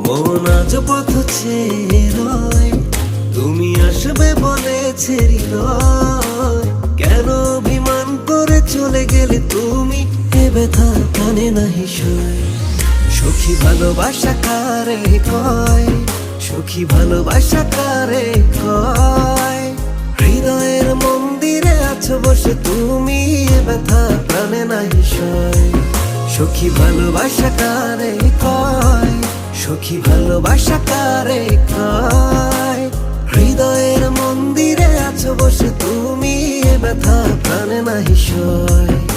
মন আজ পথ চেয়ে রয়, তুমি আসবে বলেছে হৃদয়। কেন অভিমান করে চলে গেলে তুমি, এ ব্যথা কানে নাহি সয়। সখী ভালোবাসা কারে কয়, সখী ভালোবাসা কারে কয়। হৃদয়ের মন্দিরে আছো বসে তুমি, এ ব্যথা প্রাণে নাহি সয়। সখী ভালোবাসা কারে কয়, সখী ভালোবাসা কারে কয়। হৃদয়ের মন্দিরে আছো বসে তুমি, এ ব্যথা প্রাণে নাহি সয়।